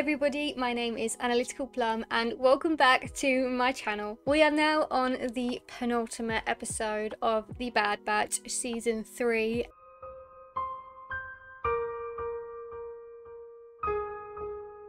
everybody, my name is Analyticalplum and welcome back to my channel. We are now on the penultimate episode of The Bad Batch Season 3.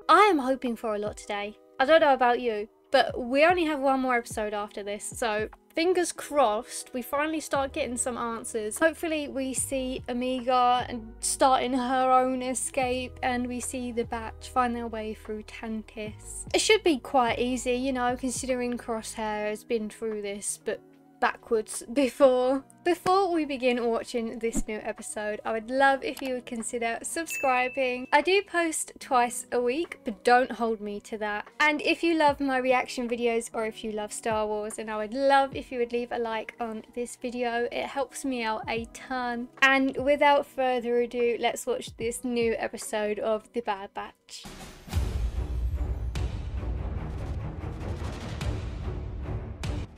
I am hoping for a lot today. I don't know about you, but we only have one more episode after this, so fingers crossed we finally start getting some answers. Hopefully we see Amiga and starting her own escape, and we see the Batch find their way through Tantis. It should be quite easy, you know, considering Crosshair has been through this, but backwards before. Before we begin watching this new episode, I would love if you would consider subscribing. I do post twice a week, but don't hold me to that. And if you love my reaction videos or if you love Star Wars, then I would love if you would leave a like on this video. It helps me out a ton. And without further ado, let's watch this new episode of The Bad Batch.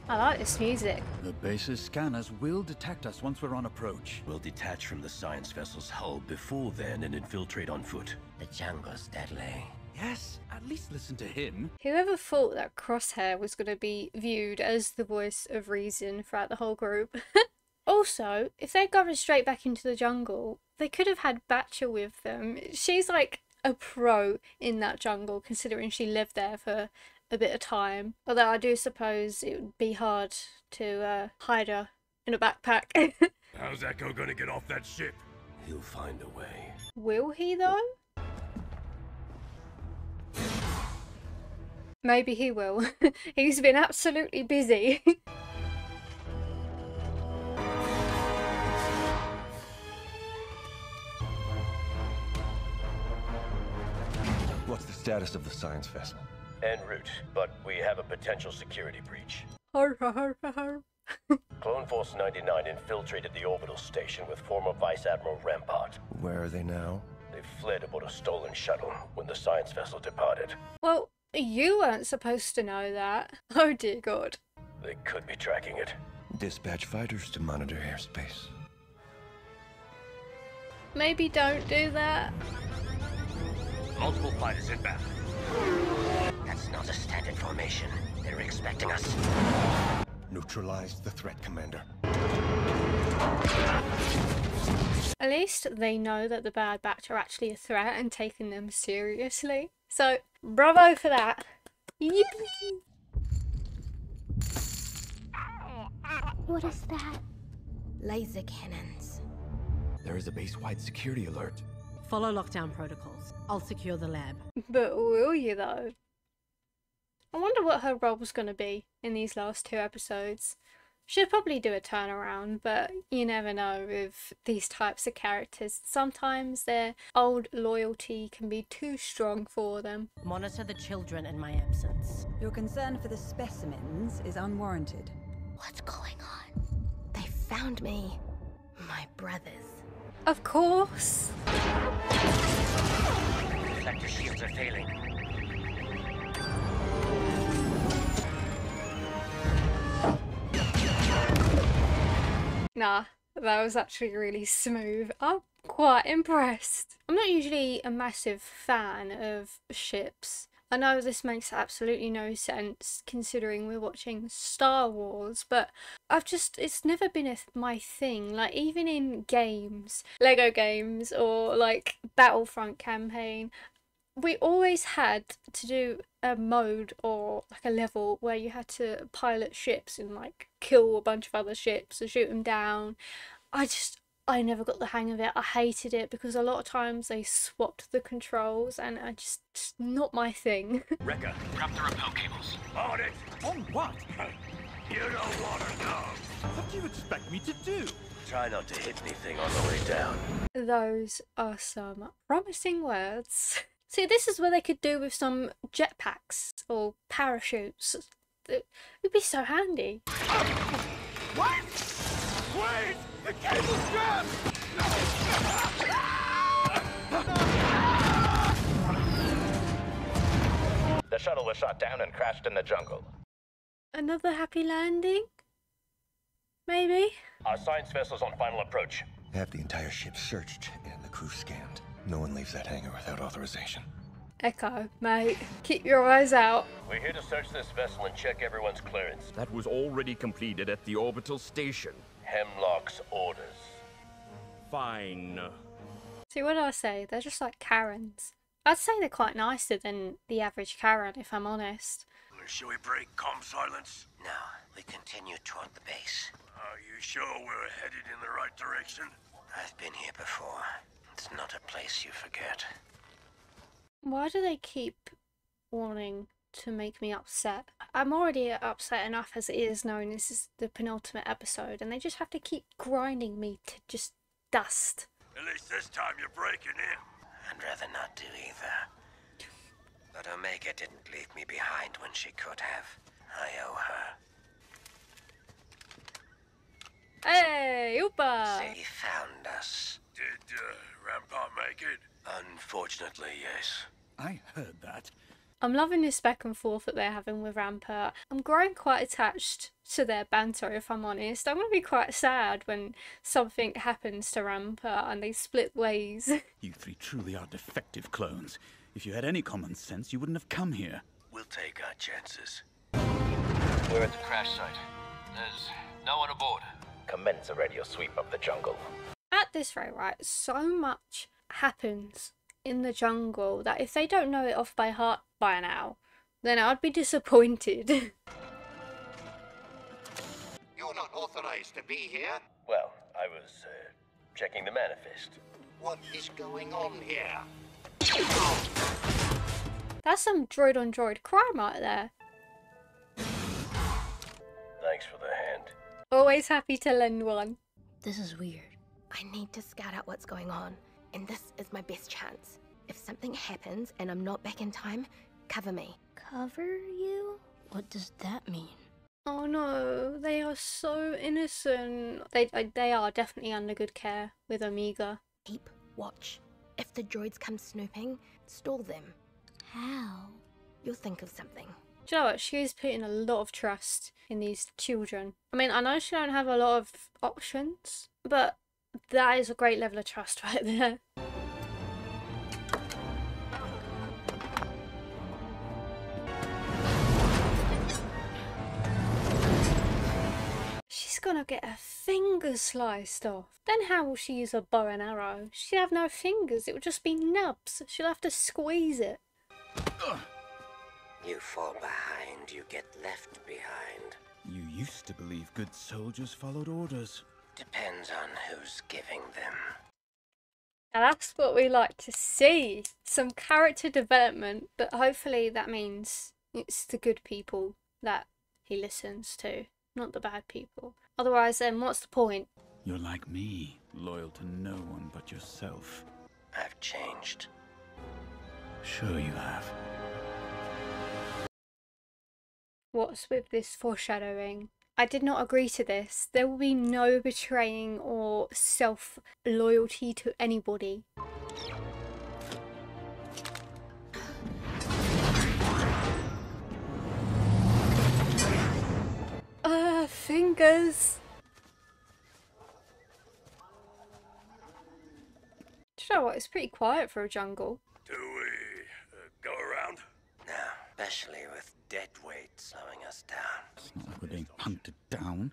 I like this music. The base's scanners will detect us once we're on approach. We'll detach from the science vessel's hull before then and infiltrate on foot. The jungle's deadly. Yes, at least listen to him. Whoever thought that Crosshair was going to be viewed as the voice of reason throughout the whole group? Also, if they're going straight back into the jungle, they could have had Batcher with them. She's like a pro in that jungle, considering she lived there for a bit of time. Although I do suppose it would be hard to hide her in a backpack. How's Echo gonna get off that ship? He'll find a way. Will he though? Maybe he will. He's been absolutely busy. What's the status of the science vessel? En route, but we have a potential security breach. Har, har, har. Clone Force 99 infiltrated the orbital station with former Vice Admiral Rampart. Where are they now? They fled aboard a stolen shuttle when the science vessel departed. Well, you weren't supposed to know that. Oh dear God. They could be tracking it. Dispatch fighters to monitor airspace. Maybe don't do that. Multiple fighters inbound. That's not a standard formation. They're expecting us. Neutralize the threat, Commander. At least they know that the Bad Batch are actually a threat and taking them seriously. So, bravo for that. Yippee! What is that? Laser cannons. There is a base-wide security alert. Follow lockdown protocols. I'll secure the lab. But will you though? I wonder what her role was going to be in these last two episodes. She'll probably do a turnaround, but you never know with these types of characters. Sometimes their old loyalty can be too strong for them. Monitor the children in my absence. Your concern for the specimens is unwarranted. What's going on? They found me. My brothers. Of course. Sector shields are failing. Nah, that was actually really smooth. I'm quite impressed. I'm not usually a massive fan of ships. I know this makes absolutely no sense considering we're watching Star Wars, but it's never been my thing. Like, even in games, Lego games or like Battlefront campaign, we always had to do a mode or like a level where you had to pilot ships and like kill a bunch of other ships or shoot them down. I never got the hang of it. I hated it because a lot of times they swapped the controls and just not my thing. Rekka, grab the rappel cables. On it! On what? You don't want to know. What do you expect me to do? Try not to hit anything on the way down. Those are some promising words. See, this is what they could do with some jetpacks or parachutes. It would be so handy. What? Wait! The cable's jammed! The shuttle was shot down and crashed in the jungle. Another happy landing? Maybe? Our science vessel's on final approach. Have the entire ship searched and the crew scanned. No one leaves that hangar without authorization. Echo, mate, keep your eyes out. We're here to search this vessel and check everyone's clearance. That was already completed at the orbital station. Hemlock's orders. Fine. See, what did I say? They're just like Karens. I'd say they're quite nicer than the average Karen, if I'm honest. Shall we break comm silence? No, we continue toward the base. Are you sure we're headed in the right direction? I've been here before. It's not a place you forget. Why do they keep wanting to make me upset? I'm already upset enough as it is, knowing this is the penultimate episode, and they just have to keep grinding me to just dust. At least this time you're breaking in. I'd rather not do either. But Omega didn't leave me behind when she could have. I owe her. Hey, Oopa! They found us. Did Rampart make it? Unfortunately, yes. I heard that. I'm loving this back and forth that they're having with Rampart. I'm growing quite attached to their banter, if I'm honest. I'm going to be quite sad when something happens to Rampart and they split ways. You three truly are defective clones. If you had any common sense, you wouldn't have come here. We'll take our chances. We're at the crash site. There's no one aboard. Commence a radio sweep of the jungle. At this rate, right, so much happens in the jungle that if they don't know it off by heart by now, then I'd be disappointed. You're not authorized to be here. Well, I was checking the manifest. What is going on here? That's some droid on droid crime right there. Thanks for the hand. Always happy to lend one. This is weird. I need to scout out what's going on, and this is my best chance. If something happens and I'm not back in time, cover me. Cover you? What does that mean? Oh no, they are so innocent. They are definitely under good care with Omega. Keep watch. If the droids come snooping, stall them. How? You'll think of something. Do you know what? She is putting a lot of trust in these children. I mean, I know she don't have a lot of options, but that is a great level of trust right there. She's gonna get her fingers sliced off. Then how will she use a bow and arrow? She'd have no fingers, it would just be nubs. She'll have to squeeze it. You fall behind, you get left behind. You used to believe good soldiers followed orders. Depends on who's giving them. Now that's what we like to see. Some character development, but hopefully that means it's the good people that he listens to, not the bad people. Otherwise, then what's the point? You're like me, loyal to no one but yourself. I've changed. Sure you have. What's with this foreshadowing? I did not agree to this. There will be no betraying or self-loyalty to anybody. Fingers. Do you know what? It's pretty quiet for a jungle. Do we go around? No, especially with dead weight slowing us down. It's not like we're being hunted down.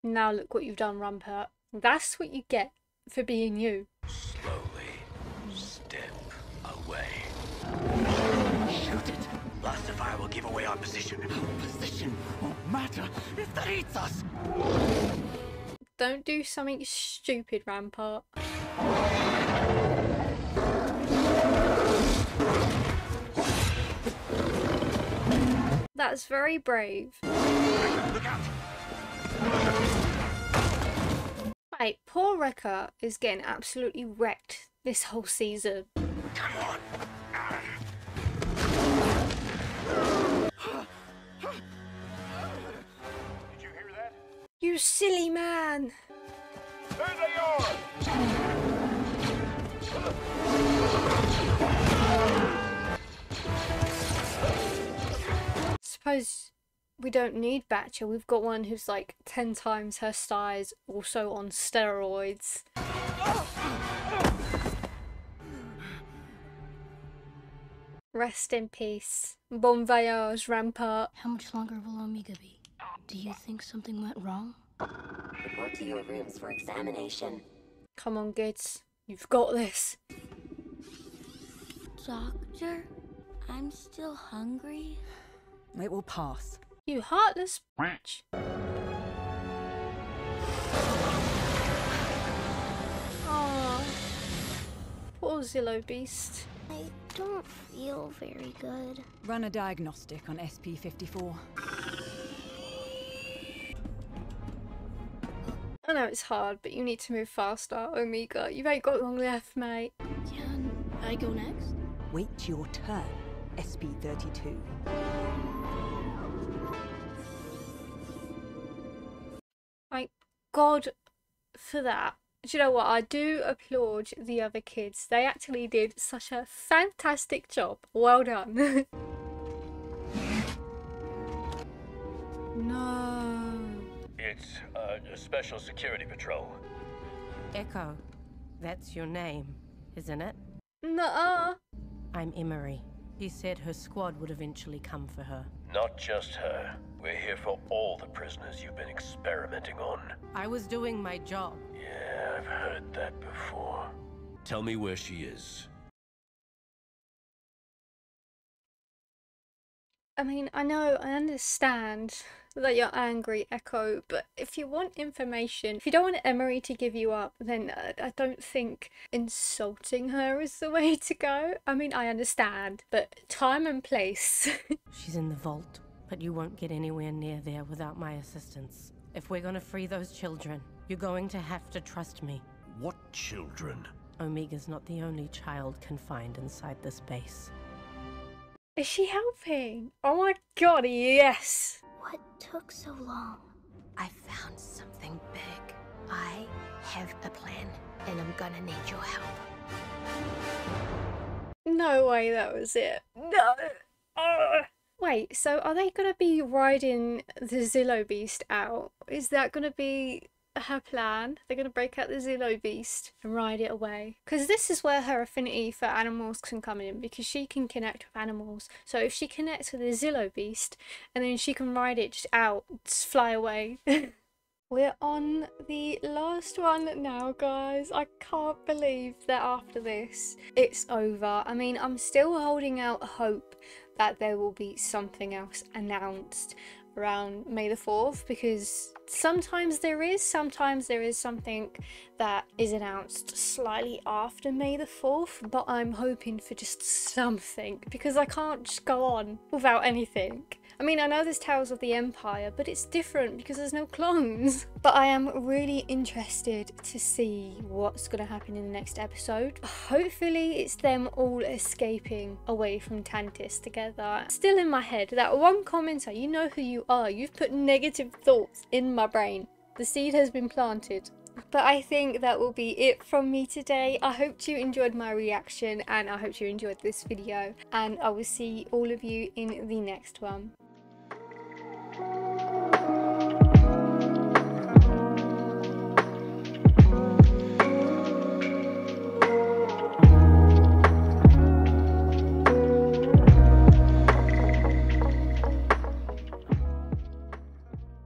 Now look what you've done, Rampart. That's what you get for being you. Slowly step away. Shoot it! Blaster fire will give away our position. Our position won't matter if that eats us. Don't do something stupid, Rampart. That's very brave. Look out! Right, poor Wrecker is getting absolutely wrecked this whole season. Come on! Did you hear that? You silly man! There they are! Suppose we don't need Batcher. We've got one who's like 10 times her size, also on steroids. Rest in peace. Bon voyage, Rampart. How much longer will Omega be? Do you think something went wrong? Report to your rooms for examination. Come on, kids. You've got this. Doctor, I'm still hungry. It will pass. You heartless bitch. Aww. Poor Zillow Beast. I don't feel very good. Run a diagnostic on SP-54. I know it's hard, but you need to move faster, Omega. You ain't got long left, mate. Can I go next? Wait your turn, SP-32. Thank God for that. Do you know what? I do applaud the other kids. They actually did such a fantastic job. Well done. No. It's a special security patrol. Echo, that's your name, isn't it? Nuh-uh. I'm Emery. He said her squad would eventually come for her. Not just her. We're here for all the prisoners you've been experimenting on. I was doing my job. Yeah, I've heard that before. Tell me where she is. I mean, I know, I understand that you're angry, Echo, but if you want information, if you don't want Emery to give you up, then I don't think insulting her is the way to go. I mean, I understand, but time and place. She's in the vault, but you won't get anywhere near there without my assistance. If we're gonna free those children, you're going to have to trust me. What children? Omega's not the only child confined inside this base. Is she helping? Oh my god, yes! What took so long? I found something big. I have a plan, and I'm gonna need your help. No way that was it. No! Wait, so are they gonna be riding the Zillow Beast out? Is that gonna be her plan? They're gonna break out the Zillow Beast and ride it away? Because this is where her affinity for animals can come in, because she can connect with animals. So if she connects with the Zillow Beast and then she can ride it just out, just fly away. We're on the last one now, guys. I can't believe that after this it's over. I mean, I'm still holding out hope that there will be something else announced around May the 4th, because sometimes there is something that is announced slightly after May the 4th, but I'm hoping for just something, because I can't just go on without anything. I mean, I know there's Tales of the Empire, but it's different because there's no clones. But I am really interested to see what's going to happen in the next episode. Hopefully it's them all escaping away from Tantis together. Still in my head, that one commenter, you know who you are. You've put negative thoughts in my brain. The seed has been planted. But I think that will be it from me today. I hope you enjoyed my reaction, and I hope you enjoyed this video, and I will see all of you in the next one.